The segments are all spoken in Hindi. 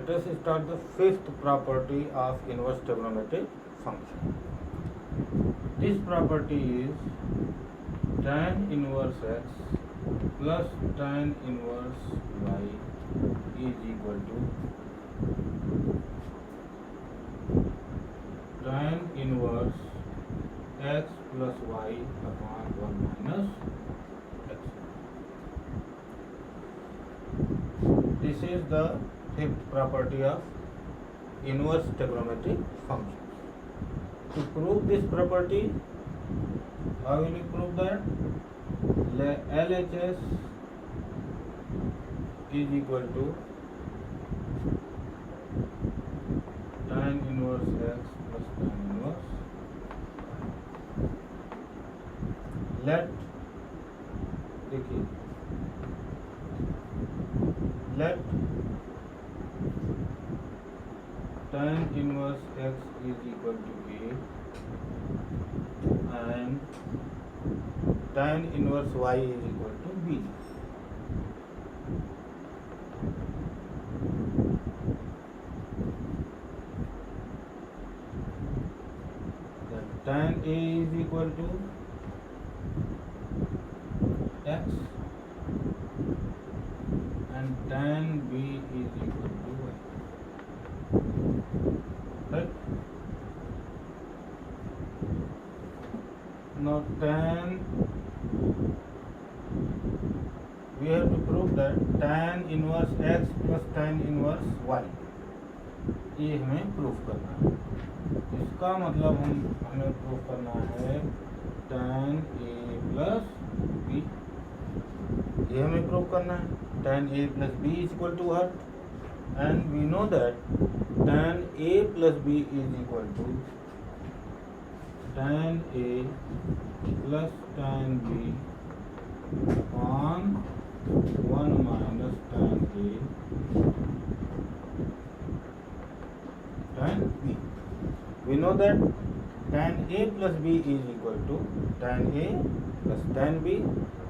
let us start the fifth property of inverse trigonometric function. This property is tan inverse x plus tan inverse y is equal to tan inverse x plus y upon 1 minus x. This is the fifth property of inverse trigonometric functions. To prove this property, how will you prove that? LHS is equal to tan inverse x plus tan inverse. Let tan inverse x is equal to A and tan inverse y is equal to B. Then tan A is equal to x and tan B is equal to y. Right? Now we have to prove that tan inverse x plus tan inverse y, ये हमें प्रूफ करना है. इसका मतलब हमें प्रूफ करना है tan a plus b, ये हमें प्रूफ करना है. tan a plus b is equal to what? And we know that tan a plus b is equal to tan a plus tan b upon 1 minus tan a tan b. We know that tan a plus b is equal to tan a plus tan b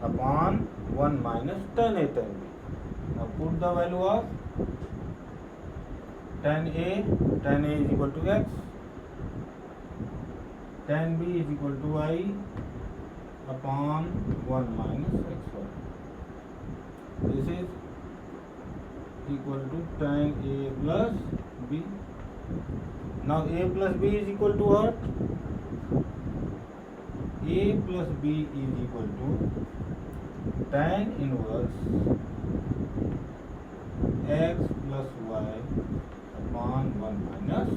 upon 1 minus tan a tan b. Now put the value of tan a is equal to x, tan b is equal to y upon 1 minus xy. This is equal to tan a plus b. Now a plus b is equal to what? A plus b is equal to tan inverse x plus y upon 1 minus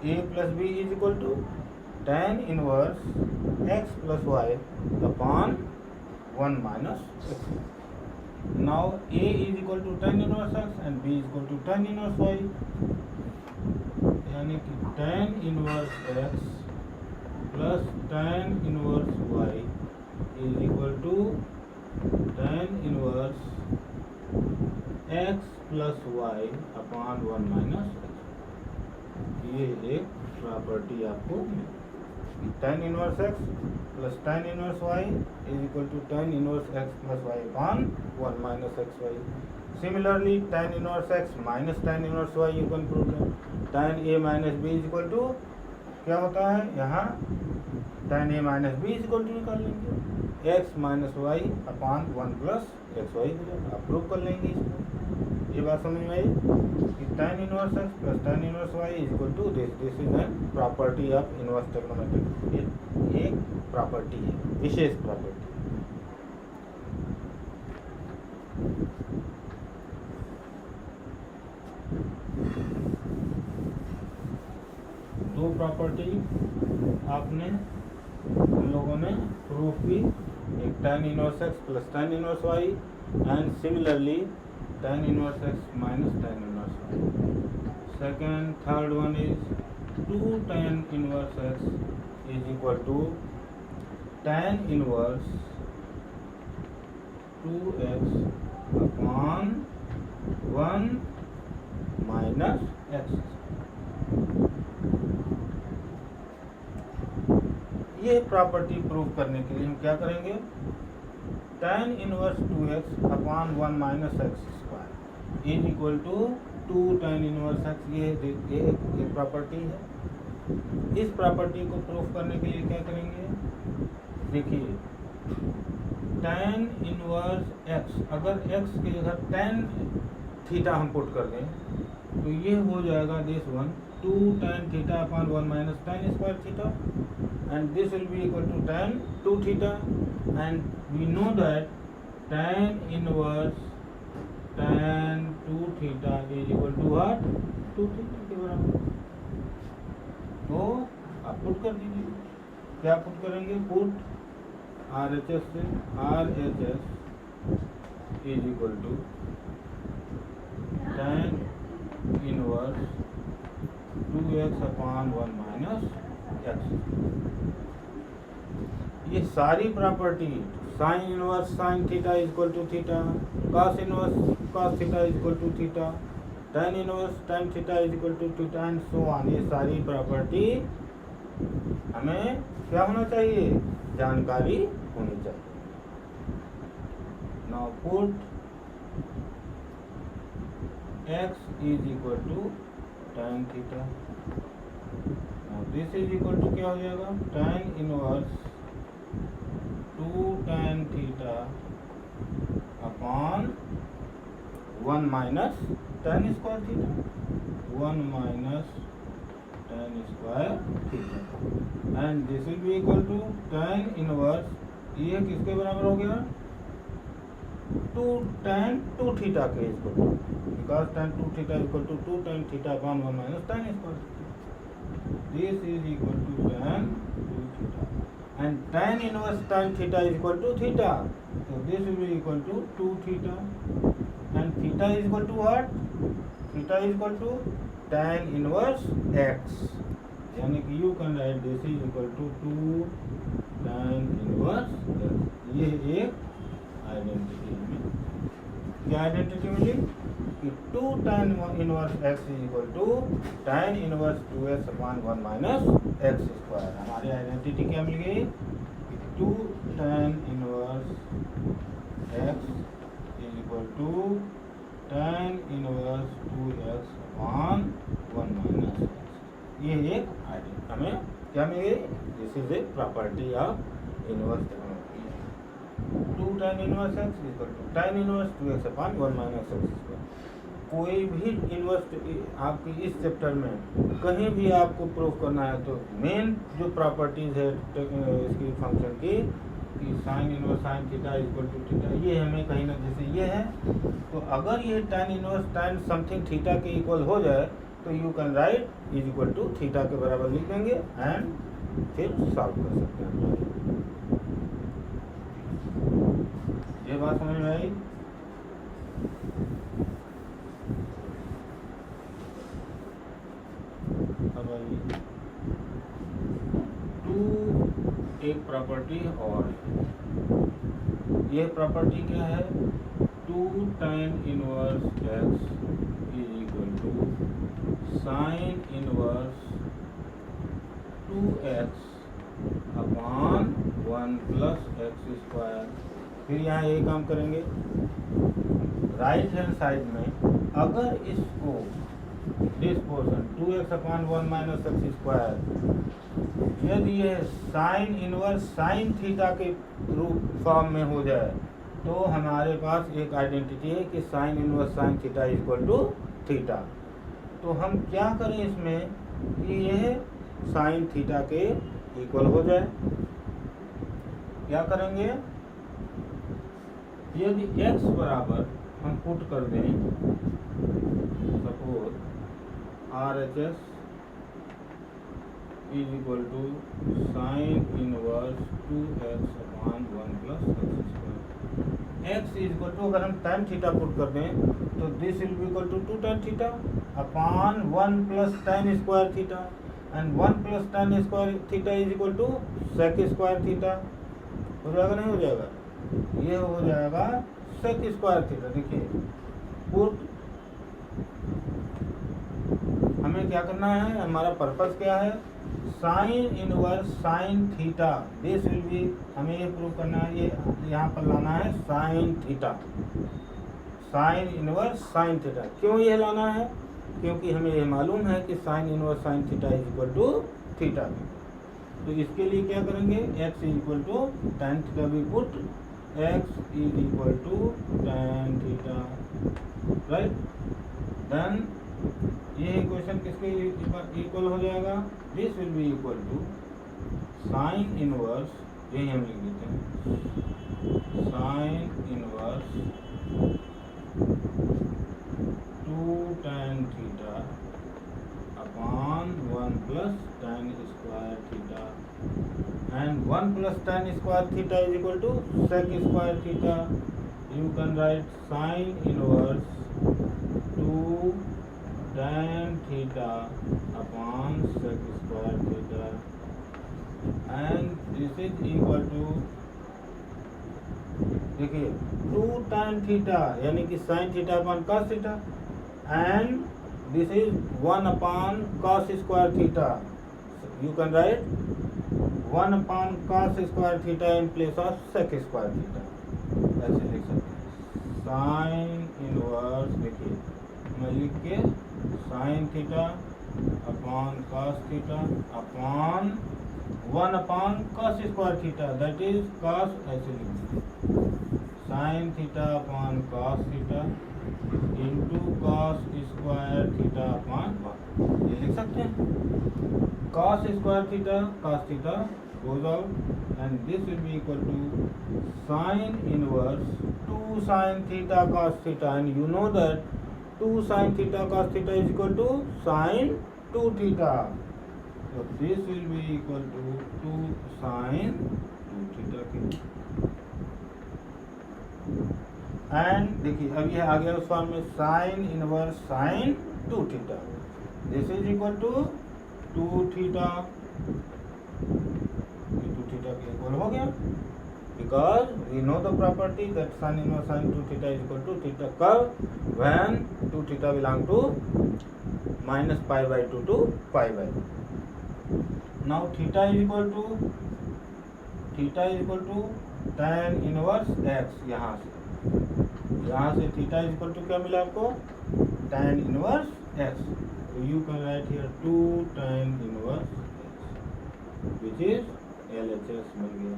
a plus b is equal to tan inverse x plus y upon 1 minus x. Now a is equal to tan inverse x and b is equal to tan inverse y, यानी कि tan inverse x plus tan inverse y is equal to tan inverse x plus y upon 1 minus x. ये एक प्रॉपर्टी आपको tan inverse x plus tan inverse y is equal to tan inverse x plus y upon 1 minus xy. Similarly, tan inverse x minus tan inverse y, you can prove that tan a minus b is equal to क्या होता है, यहाँ tan a minus b is equal to निकाल लेंगे x minus y upon 1 plus xy हो जाएगा. आप प्रूव कर लेंगे इसको. ये बात समझ में आई कि tan inverse x plus tan inverse y is equal to this. This is a property of inverse trigonometric. ये एक प्रॉपर्टी है, विशेष प्रॉपर्टी. दो प्रॉपर्टी आपने उन लोगों ने प्रूफ की, एक tan inverse x plus tan inverse y and similarly tan inverse x minus tan inverse y. Third one is 2 tan inverse x is equal to tan inverse 2x upon 1 minus x. ये प्रॉपर्टी प्रूव करने के लिए हम क्या करेंगे, tan inverse 2x upon 1 minus x square. Is equal to 2 tan inverse x। ये एक प्रॉपर्टी है। इस प्रॉपर्टी को प्रूफ करने के लिए क्या करेंगे, देखिए tan इनवर्स x, अगर x की जगह tan थीटा हम पुट कर दें तो ये हो जाएगा this one 2 tan theta upon 1 minus tan square theta, and this will be equal to tan 2 theta, and we know that tan inverse tan 2 theta is equal to what, 2 theta के बराबर। तो आप पुट कर दीजिए, क्या पुट करेंगे, पुट RHS से RHS is equal to tan inverse 2x upon 1 minus x। ये सारी property sine inverse sine theta is equal to theta, cos inverse cos theta is equal to theta, tan inverse tan theta is equal to theta and so on, ये सारी प्रॉपर्टी हमें क्या होना चाहिए, जानकारी होनी चाहिए। Now put x is equal to tan theta, now this is equal to क्या हो जाएगा, tan inverse 2 tan theta upon 1 minus tan square theta, 1 minus tan square theta, and this will be equal to tan inverse, ये किसके बराबर हो गया, 2 tan 2 थीटा के equal to, because tan 2 theta equal to 2 tan theta upon 1 minus tan square theta, this is equal to tan 2 theta, and tan inverse tan theta is equal to theta, so this will be equal to 2 theta, and theta is equal to what, theta is equal to tan inverse x, यानी कि you can write this is equal to 2 tan inverse x। ये एक आइडेंटिटी में, क्या आइडेंटिटी मिली कि 2 tan inverse x is equal to tan inverse 2x upon 1 minus x square. हमारी आइडेंटिटी क्या मिल गई कि 2 tan inverse x is equal to tan inverse 2x upon 1 minus x। ये एक आइडेंटिटी हमें क्या मिल गई, this is a property of inverse 2 tan inverse x equal to tan inverse 2x upon 1 minus x square. कोई भी इनवर्स आपकी इस चैप्टर में कहीं भी आपको प्रूफ करना है तो मेन जो प्रॉपर्टीज है इसकी फंक्शन की कि sine inverse sine theta equal to theta, ये हमें कहीं ना, जैसे ये है तो अगर ये tan inverse tan something theta के इक्वल हो जाए तो you can write is equal to theta के बराबर लिख देंगे एंड फिर सॉल्व कर सकते हैं। ये बात समझ में आई। अब आइए 2 एक प्रॉपर्टी और ये प्रॉपर्टी क्या है, 2 tan inverse x is equal to sine inverse 2x upon 1 plus x square. फिर यहाँ यही काम करेंगे, राइट हैंड साइड में अगर इसको this portion 2x upon 1 minus x square यदि ये साइन इनवर्स साइन थीटा के रूप फॉर्म में हो जाए तो हमारे पास एक आइडेंटिटी है कि sine inverse sine theta equal to theta. तो हम क्या करें इसमें कि यह साइन थीटा के इक्वल हो जाए, क्या करेंगे, यदि x बराबर हम पुट कर दें suppose RHS is equal to sine inverse 2x upon 1 plus x square. x is equal to अगर हम tan थीटा पुट कर दें तो this will be equal to 2 tan theta upon 1 plus tan square theta, and 1 plus tan square theta is equal to sec square theta. हो जाएगा नहीं हो जाएगा, ये हो जाएगा sec स्क्वायर थीटा। देखिए पुट हमें क्या करना है, हमारा पर्पस क्या है, sine inverse sine theta, this will B, हमें ये प्रूव करना है, ये यहाँ पर लाना है sine theta. Sign inverse sine theta. क्यों यह लाना है? क्योंकि हमें यह मालूम है कि sine inverse sine theta is equal to theta. तो इसके लिए क्या करेंगे, x is equal to tan theta भी put x is equal to tan theta, right. Then ये इक्वेशन किसके इक्वल हो जाएगा, this will be equal to sine inverse, यही हम लिख देते हैं, sine inverse 2 tan theta upon 1 plus tan square theta, and 1 plus tan square theta is equal to sec square theta. You can write sine inverse 2 tan theta upon sec square theta, and this is equal to, देखिए 2 tan थीटा यानी कि sine theta upon cos theta, and this is 1 upon cos square theta. You can write 1 upon cos square theta in place of sec square theta, ऐसे लिख सकते हैं। साइन इनवर्स, देखिए मैं लिख के sign theta upon cos theta upon 1 upon cos square theta, that is cos, ऐसे लिख दीजिए sign theta upon cos theta into cos square theta upon 1, ये लिख सकते हैं। cos square theta goes out and this will be equal to sin inverse 2 sin theta cos theta, and you know that 2 sin theta cos theta is equal to sin 2 theta. So this will be equal to 2 sin 2 theta. And देखिए अब यह आ गया उस फॉर्म में sine inverse sine 2 theta, this is equal to 2 theta, 2 theta के इक्वल हो गया, because we know the property that sine inverse sine 2 theta is equal to theta curve when 2 theta belong to -π/2 to π/2. Now theta is equal to tan inverse x, यहाँ से थीटा इज इक्वल टू क्या मिला आपको, tan इनवर्स x. तो you can write here 2 tan inverse x which is LHS मिल गया।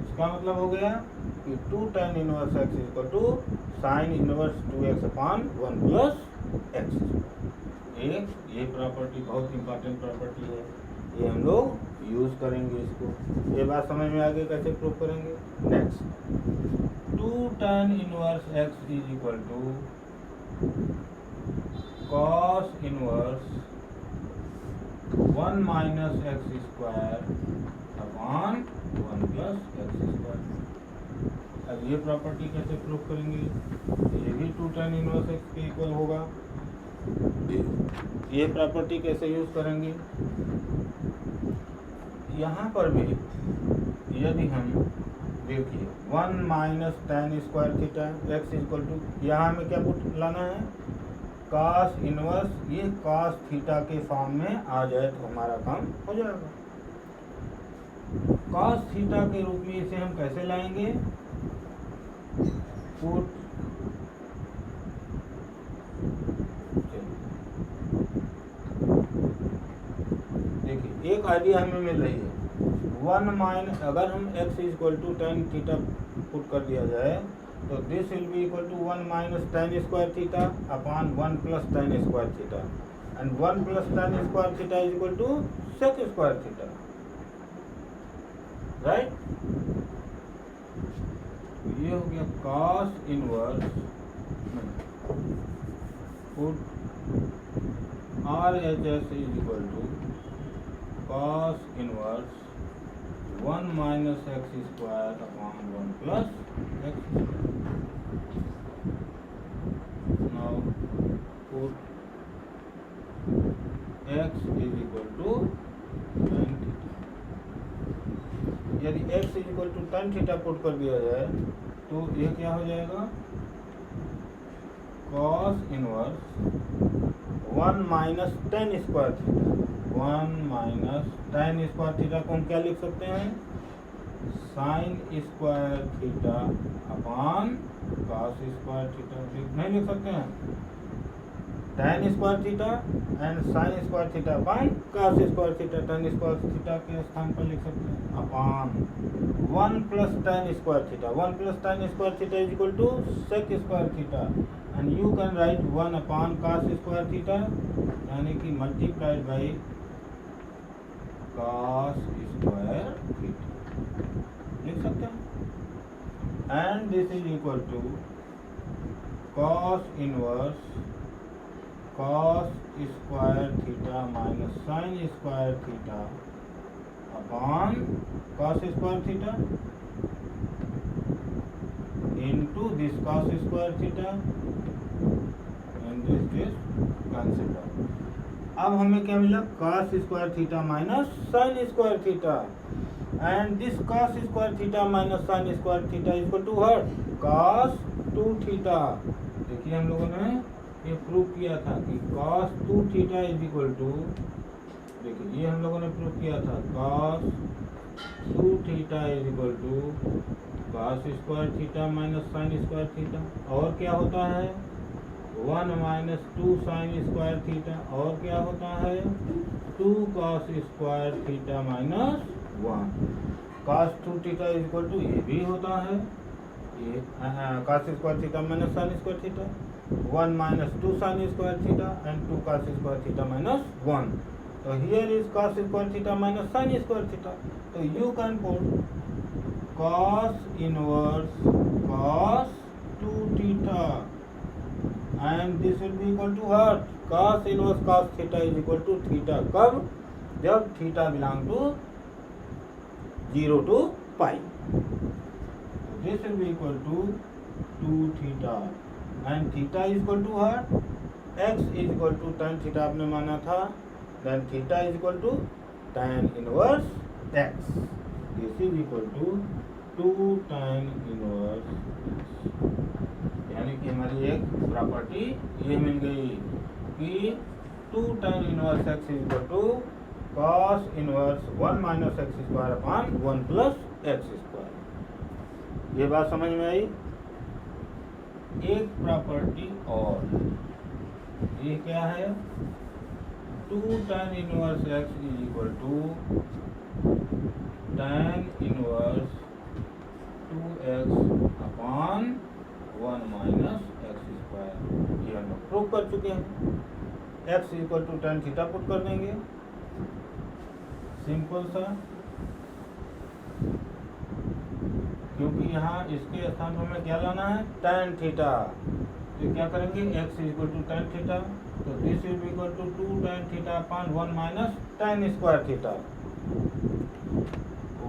इसका मतलब हो गया कि 2 tan inverse x is equal to sine inverse 2x upon 1 plus x. एक ये प्रॉपर्टी बहुत इंपॉर्टेंट प्रॉपर्टी है, ये हम लोग यूज करेंगे इसको। ये बात समझ में आगे कैसे प्रूव करेंगे। Next 2 tan inverse x is equal to cos inverse 1 minus x square upon 1 plus x square. अब ये प्रॉपर्टी कैसे प्रूव करेंगे, ये भी 2 tan इनवर्स x के इक्वल होगा। ये प्रॉपर्टी कैसे यूज करेंगे, यहाँ पर भी यदि हम देखिए 1 minus tan square theta x equal to, यहाँ हमें क्या पुट लाना है, cos इनवर्स, ये cos थीटा के फॉर्म में आ जाए तो हमारा काम हो जाएगा। cos थीटा के रूप में इसे हम कैसे लाएंगे, पुट देखिए एक आइडिया हमें मिल रही है, 1 माइनस, अगर हम x equal to tan theta put कर दिया जाए तो this will be equal to 1 minus tan square theta upon 1 plus tan square theta, and 1 plus tan square theta is equal to sec square theta, right. ये हो गया cos inverse, put RHS is equal to cos inverse 1 minus x square upon 1 plus x. Now put x is equal to tan theta. यदि x is equal to tan theta put कर दिया जाए तो ये क्या हो जाएगा, cos inverse 1 minus tan square theta, 1 minus tan square theta को हम क्या लिख सकते हैं, sine square theta upon cos square theta. नहीं लिख सकते हैं? tan square theta and sine square theta upon cos square theta. tan square theta के स्थान पर लिख सकते हैं upon 1 plus tan square theta. 1 plus tan square theta is equal to sec square theta and you can write 1 upon cos square theta, यानी कि multiplied by cos square theta लिख सकते हैं। And this is equal to cos inverse cos square theta minus sine square theta upon cos square theta into this cos square theta and this consider। अब हमें क्या मिला? cos square theta minus sine square theta and this cos square theta minus sine square theta equal to what? cos 2 theta. देखिए हम लोगों ने ये प्रूव किया था कि cos 2 theta is equal to, देखिए ये हम लोगों ने प्रूव किया था cos 2 theta is equal to cos square theta minus sine square theta. और क्या होता है? 1 माइनस 2 साइन स्क्वायर थीटा। और क्या होता है? 2 cos square theta minus 1। cos 2 theta is equal to ये भी होता है, ये cos square theta minus sine square theta. 1 minus 2 sine square theta and 2 cos square theta minus 1। तो here is cos square theta minus sine square theta. तो you can put cos inverse cos 2 theta and this will be equal to what? cos inverse cos theta is equal to theta। कब? जब theta belong to 0 to pi। This will be equal to 2 theta and theta is equal to what? x is equal to tan theta आपने माना था, then theta is equal to tan inverse x। This is equal to 2 tan inverse, यानी कि हमारी एक प्रॉपर्टी ये मिल गई कि 2 tan inverse x is equal to cos inverse 1 minus x square upon 1 plus x square. ये बात समझ में आई? एक प्रॉपर्टी और, ये क्या है? 2 tan inverse x is equal to tan inverse 2x upon 1 minus x square. ये हम लोग प्रूव कर चुके हैं। x equal to tan theta put कर देंगे, सिंपल सा, क्योंकि यहाँ इसके स्थान पर हमें क्या लाना है? tan theta. तो क्या करेंगे? x equal to tan theta, तो this is equal to 2 tan theta upon 1 minus tan square theta.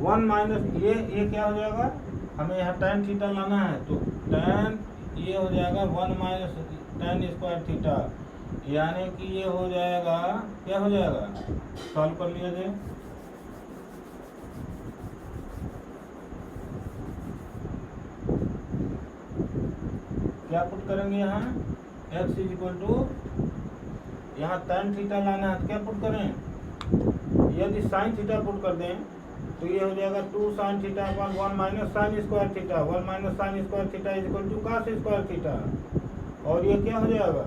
1 minus ये क्या हो जाएगा? हमें यहाँ tan थीटा लाना है, तो tan ये हो जाएगा 1 माइनस tan स्क्वायर थीटा, यानी कि ये हो जाएगा, क्या हो जाएगा? सॉल्व कर लिया जाए। क्या पुट करेंगे यहाँ? x इज इक्वल टू, यहाँ tan थीटा लाना है तो क्या पुट करें? यदि साइन थीटा पुट कर दें तो ये हो जाएगा 2 sine theta upon 1 minus sine square theta. 1 minus sine square theta is equal to cos square theta. और ये क्या हो जाएगा?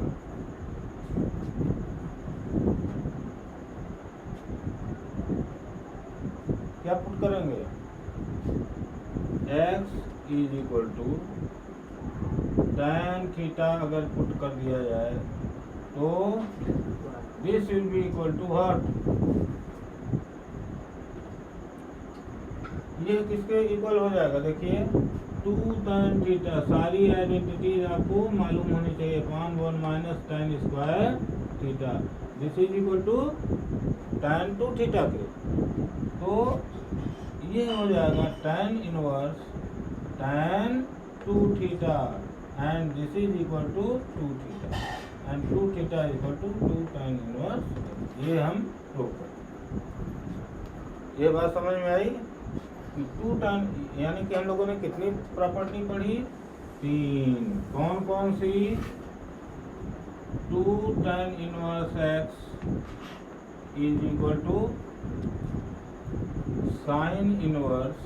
क्या पुट करेंगे? x is equal to tan theta अगर पुट कर दिया जाए तो this will be equal to what? ये किसके इक्वल हो जाएगा? देखिए 2 tan थीटा, सारी आइडेंटिटीज आपको मालूम होनी चाहिए, upon 1 minus tan square theta. This is equal to tan 2 theta के, तो ये हो जाएगा tan inverse tan 2 theta and this is equal to 2 theta and 2 theta equal to 2 tan inverse. ये हम प्रूव कर, ये बात समझ में आई? 2 tan, यानी कि हम लोगों ने कितनी प्रॉपर्टी पढ़ी? 3। कौन कौन सी? 2 tan inverse x is equal to sine inverse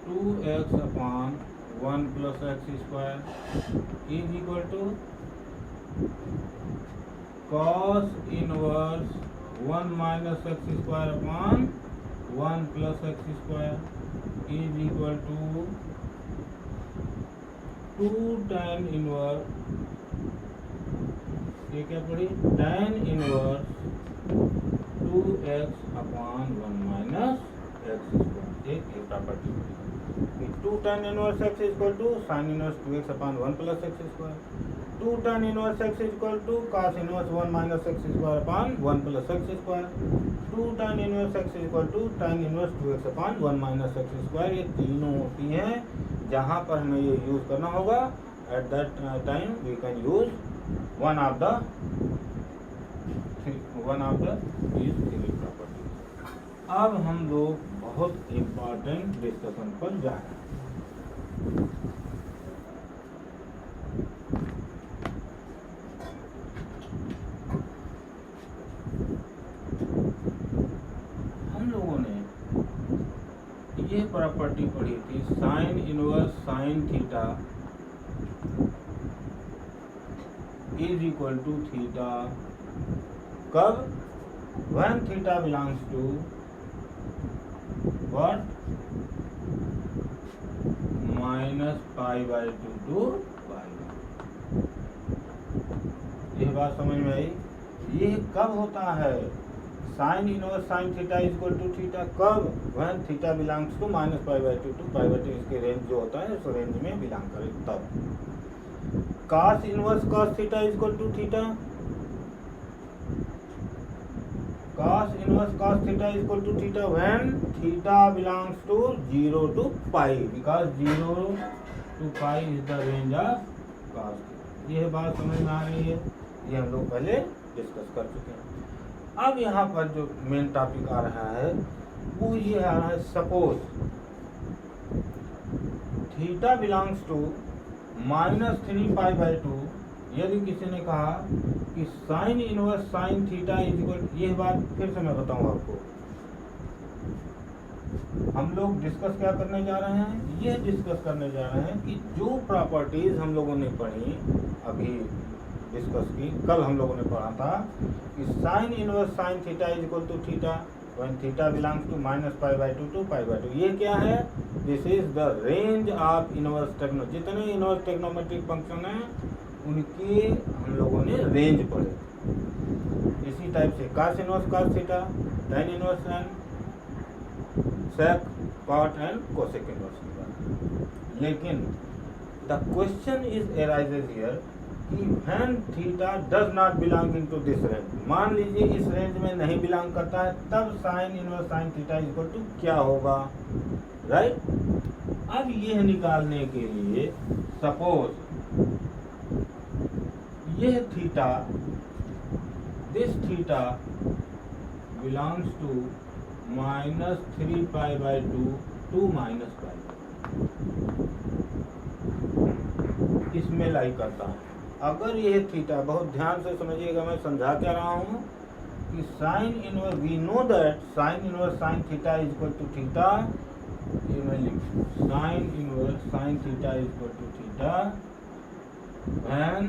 2x upon 1 plus x square is equal to cos inverse 1 minus x square upon 1 plus x square is equal to 2 tan inverse, ये क्या पड़ी, tan inverse 2x upon 1 minus x square, एक प्रॉपर्टी पड़ी। 2 tan inverse x is equal to sin inverse 2x upon 1 plus x square, 2 tan inverse x is equal to cos inverse 1 minus x square upon 1 plus x square, 2 tan inverse x is equal to tan inverse 2x upon 1 minus x square। ये तीनों होती हैं जहाँ पर हमें ये यूज करना होगा। At that time we can use one of the these three properties। अब हम लोग बहुत इम्पोर्टेंट डिस्कशन पर जा रहे हैं। हम लोगों ने ये प्रॉपर्टी पढ़ी थी sine inverse sine theta is equal to theta, कब, when theta belongs to what, minus pi by 2 to pi। यह बात समझ में आई। ये कब होता है, sine inverse sine theta is equal to theta, कब, when theta belongs to minus pi by 2 to pi by 2, इसके रेंज जो होता है उस रेंज में बिलोंग करे तब। cos inverse cos theta is equal to theta, cos inverse cos theta is equal to theta when theta belongs to 0 to pi, because 0 to pi is the range of cos theta। यह बात समझ में आ रही है, ये हम लोग पहले डिस्कस कर चुके हैं। अब यहाँ पर जो मेन टॉपिक आ रहा है वो ये आ रहा है, suppose theta belongs to -3 pi by 2, यदि किसी ने कहा कि sine inverse sine theta is equal, यह बात फिर से मैं बताऊं आपको, हम लोग डिस्कस क्या करने जा रहे हैं, यह डिस्कस करने जा रहे हैं कि जो प्रॉपर्टीज हम लोगों ने पढ़ी, अभी डिस्कस की, कल हम लोगों ने पढ़ा था कि sine inverse sine theta is equal to theta when theta belongs to minus pi by 2 to pi by 2। ये क्या है, this is the range of inverse टेक्नो, जितने इनवर्स टेक्नोमेट्रिक फंक्शन है उनके हम लोगों ने रेंज पढ़े। इसी टाइप से cos inverse cos theta, tan inverse tan, sec cot and cosec inverse theta. लेकिन the question is arises here कि when theta does not belong in to this range, मान लीजिए इस रेंज में नहीं बिलोंग करता है, तब sine inverse sine theta equal to क्या होगा, राइट। अब यह निकालने के लिए सपोज यह theta, this theta belongs to -3 pi by 2 to minus pi, इसमें लाई करता है। अगर यह थीटा, बहुत ध्यान से समझिएगा, मैं समझा क्या रहा हूँ कि sine inverse, we know that sine inverse sine theta is equal to theta, ये मैं लिख, sine inverse sine theta is equal to theta when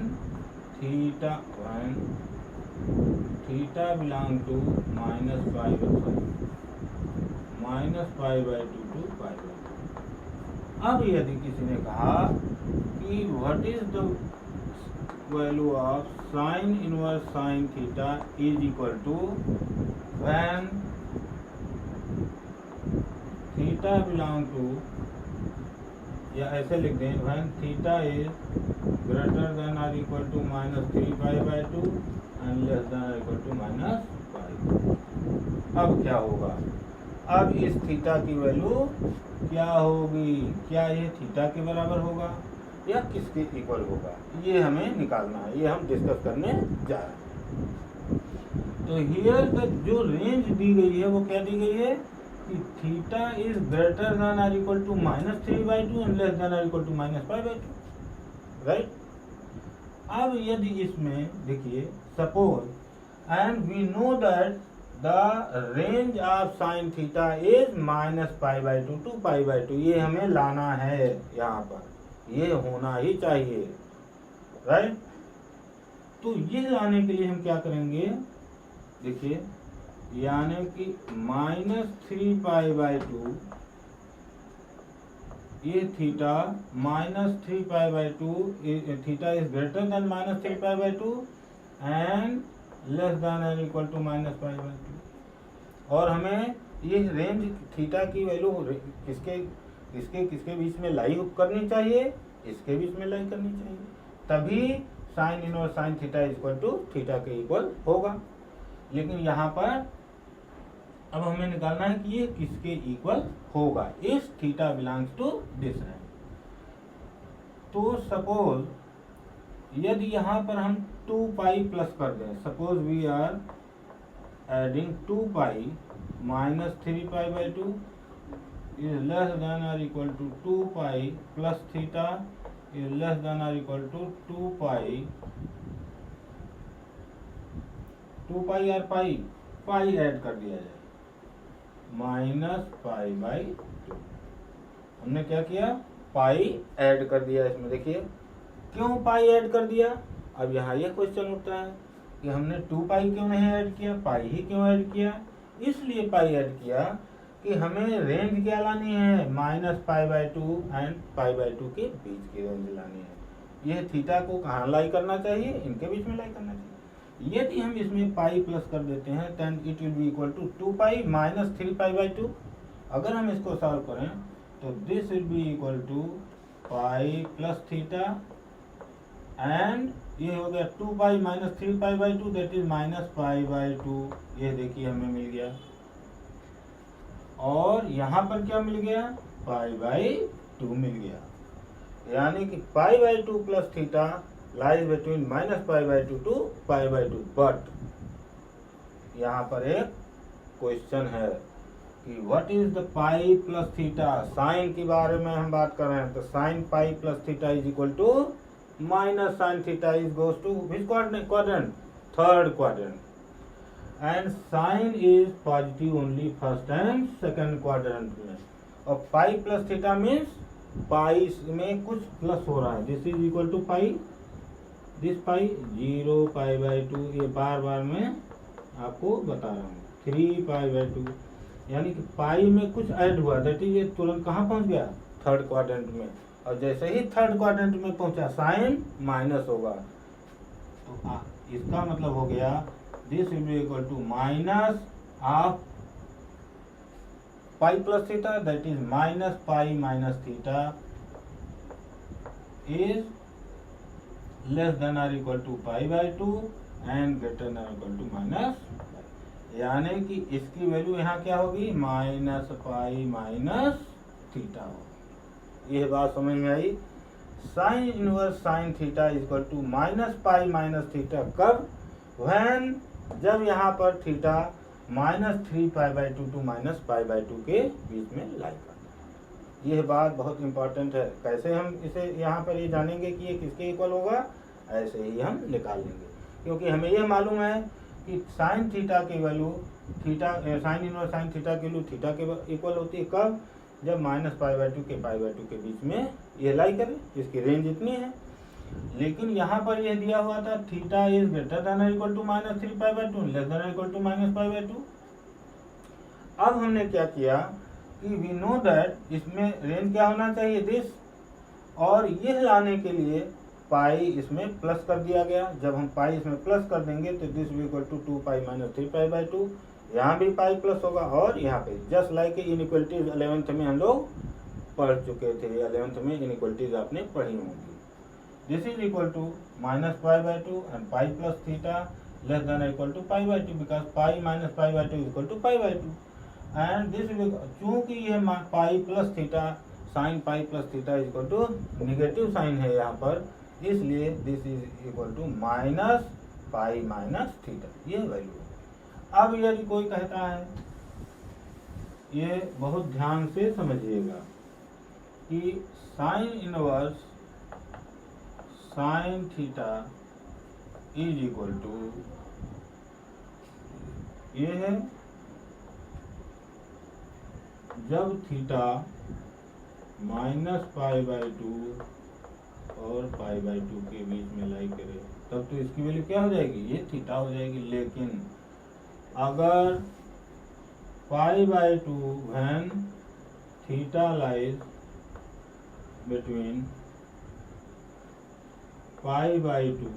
theta belong to minus pi by 2 to pi by 2। अब यदि किसी ने कहा कि what is the value of sine inverse sine theta is equal to when theta belong to, या ऐसे लिख दें, when theta is greater than और equal to -3 pi by 2 and less than और इक्वल टू -पाई। अब क्या होगा, अब इस थीटा की वैल्यू क्या होगी, क्या ये थीटा के बराबर होगा या किसके इक्वल होगा, ये हमें निकालना है, ये हम डिस्कस करने जा रहे हैं। तो हियर तक जो रेंज दी गई है वो क्या दी गई है कि थीटा इज ग्रेटर देन और equal to -3 by 2 and less than और equal to -pi by 2, right. अब यदि इसमें देखिए, suppose and we know that the range of sine theta is -π/2 to π/2। ये हमें लाना है, यहाँ पर ये होना ही चाहिए, राइट। तो ये लाने के लिए हम क्या करेंगे, देखिए, यानी कि -3π/2, ये theta -3π/2, theta is greater than -3π/2 and less than और इक्वल टू -π/2। और हमें ये रेंज थीटा की वैल्यू किसके किसके किसके बीच में लाई करनी चाहिए, इसके बीच में लाई करनी चाहिए, तभी sine inverse sine theta equal to theta के इक्वल होगा। लेकिन यहाँ पर अब हमें निकालना है कि ये किसके इक्वल होगा, इस थीटा बिलोंग्स टू दिस है। तो सपोज यदि यहाँ पर हम 2π प्लस कर दें, suppose we are adding 2π -3π/2 is less than or equal to 2π plus theta is less than or equal to 2π और पाई ऐड कर दिया जाए -π/2। हमने क्या किया, पाई ऐड कर दिया इसमें। देखिए क्यों पाई ऐड कर दिया, अब यहाँ यह क्वेश्चन उठता है कि हमने 2π क्यों नहीं ऐड किया, पाई ही क्यों ऐड किया। इसलिए पाई ऐड किया कि हमें रेंज क्या लानी है, -π/2 एंड π/2 के बीच की रेंज लानी है। यह थीटा को कहाँ लाई करना चाहिए, इनके बीच में लाई करना चाहिए। यदि हम इसमें पाई प्लस कर देते हैं then it will be equal to 2π -3π/2। अगर हम इसको सॉल्व करें तो this will be equal to pi plus theta and ये हो गया 2π -3π/2 दैट इज -π/2। ये देखिए हमें मिल गया, और यहाँ पर क्या मिल गया, π/2 मिल गया। यानी कि π/2 plus theta lies between -π/2 to π/2। But यहाँ पर एक क्वेश्चन है कि what is the pi plus theta. Sine के बारे में हम बात कर रहे हैं, तो sine pi plus theta is equal to minus sine theta is goes to which quadrant, third quadrant, and sine is positive only first and second quadrant में। और pi plus theta means pi में कुछ प्लस हो रहा है, this is equal to pi, this pi 0π/2। ये बार बार मैं आपको बता रहा हूँ 3π/2, यानी कि पाई में कुछ ऐड हुआ, दैट इज ये तुरंत कहाँ पहुँच गया, थर्ड क्वाड्रेंट में। और जैसे ही थर्ड क्वाड्रेंट में पहुंचा साइन माइनस होगा, तो इसका मतलब हो गया this will be equal to minus of pi plus theta that is -π minus theta is less than और equal to π/2 and greater than और इक्वल टू माइनस। यानी कि इसकी वैल्यू यहाँ क्या होगी, -π माइनस थीटा होगी। यह बात समझ में आई। Sine inverse sine theta equal to -π minus theta कब, व्हेन, जब यहाँ पर थीटा -3π/2 टू -π/2 के बीच में लाई करता है। यह बात बहुत इंपॉर्टेंट है। कैसे हम इसे यहाँ पर ये जानेंगे कि ये किसके इक्वल होगा, ऐसे ही हम निकाल लेंगे, क्योंकि हमें यह मालूम है कि साइन थीटा की value theta, sign inverse sine theta की वैल्यू थीटा के इक्वल होती है कब, जब -π/2 के π/2 के बीच में ये लाई करे, इसकी रेंज इतनी है। लेकिन यहाँ पर यह दिया हुआ था थीटा इज ग्रेटर देन और इक्वल टू -3π/2 लेस देन और इक्वल टू -π/2। अब हमने क्या किया कि वी नो दैट इसमें रेंज क्या होना चाहिए, दिस, और यह लाने के लिए पाई इसमें प्लस कर दिया गया। जब हम पाई इसमें प्लस कर देंगे तो दिस विल इक्वल टू 2π -3π/2, यहाँ भी पाई प्लस होगा, और यहाँ पे जस्ट लाइक इनइक्वलिटीज 11th में हम लोग पढ़ चुके थे, 11th में इनइक्वलिटीज आपने पढ़ी होंगी। This is equal to -π/2 and pi plus theta less than equal to π/2 because pi minus π/2 equal to π/2 and this चूंकि ये pi plus theta sine pi plus theta equal to negative sine है यहाँ पर, इसलिए this is equal to -π minus theta, ये वैल्यू है। अब यदि कोई कहता है, ये बहुत ध्यान से समझिएगा कि sine inverse sine theta is equal to ये है जब थीटा -π/2 और π/2 के बीच में लाई करे, तब तो इसकी वैल्यू क्या हो जाएगी, ये थीटा हो जाएगी। लेकिन अगर π/2 when theta lies between π/2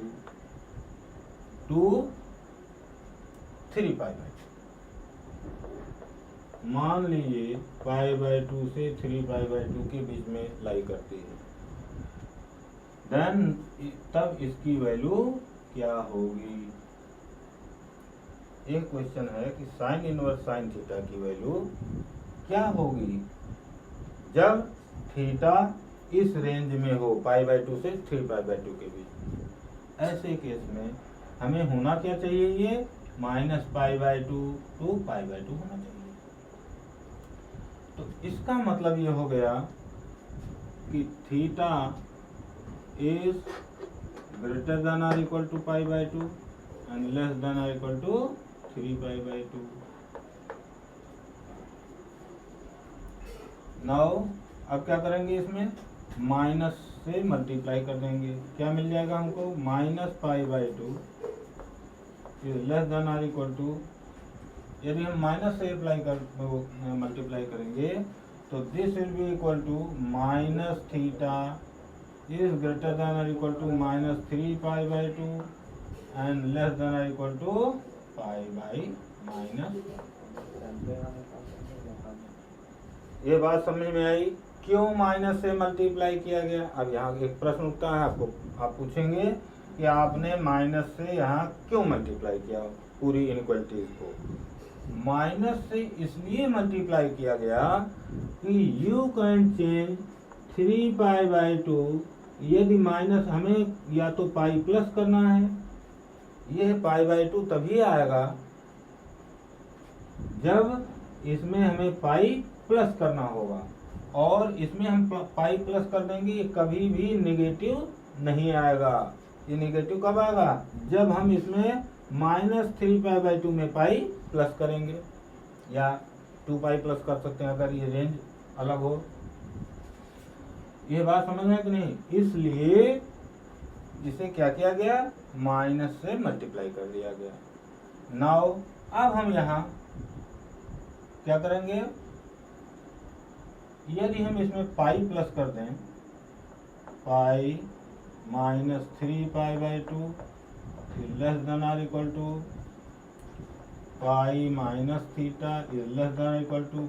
to 3π/2, मान लीजिए π/2 से 3π/2 के बीच में लाई करती है, देन तब इसकी वैल्यू क्या होगी। एक क्वेश्चन है कि साइन इनवर्स साइन थीटा की वैल्यू क्या होगी जब थीटा इस रेंज में हो π/2 से 3π/2 के बीच। ऐसे केस में हमें होना क्या चाहिए, ये -π/2 टू π/2 होना चाहिए। तो इसका मतलब ये हो गया कि थीटा इज ग्रेटर देन और equal to π/2 and less than और इक्वल टू 3π/2। नाउ अब क्या करेंगे, इसमें माइनस से मल्टीप्लाई कर देंगे, क्या मिल जाएगा हमको, -π/2 इज लेस देन और इक्वल टू, यदि हम माइनस से अप्लाई कर मल्टीप्लाई करेंगे तो this will be equal to -theta is greater than और equal to -3π/2 and less than और इक्वल टू π/-। ये बात समझ में आई, क्यों माइनस से मल्टीप्लाई किया गया। अब यहाँ एक प्रश्न उठता है, आप पूछेंगे कि आपने माइनस से यहाँ क्यों मल्टीप्लाई किया पूरी इनइक्वालिटीज को। माइनस से इसलिए मल्टीप्लाई किया गया कि यू कैन चेंज 3π/2, यदि माइनस हमें या तो पाई प्लस करना है, यह π/2 तभी आएगा जब इसमें हमें पाई प्लस करना होगा, और इसमें हम पाई प्लस कर देंगे, ये कभी भी नेगेटिव नहीं आएगा। ये नेगेटिव कब आएगा, जब हम इसमें -3π/2 में पाई प्लस करेंगे, या 2π प्लस कर सकते हैं अगर ये रेंज अलग हो। ये बात समझ में कि नहीं, इसलिए इसे क्या किया गया, माइनस से मल्टीप्लाई कर दिया गया। नाउ अब हम यहाँ क्या करेंगे, यदि हम इसमें पाई प्लस कर दें, पाई -3π/2 लेस देन और equal to pi -theta is less than और इक्वल टू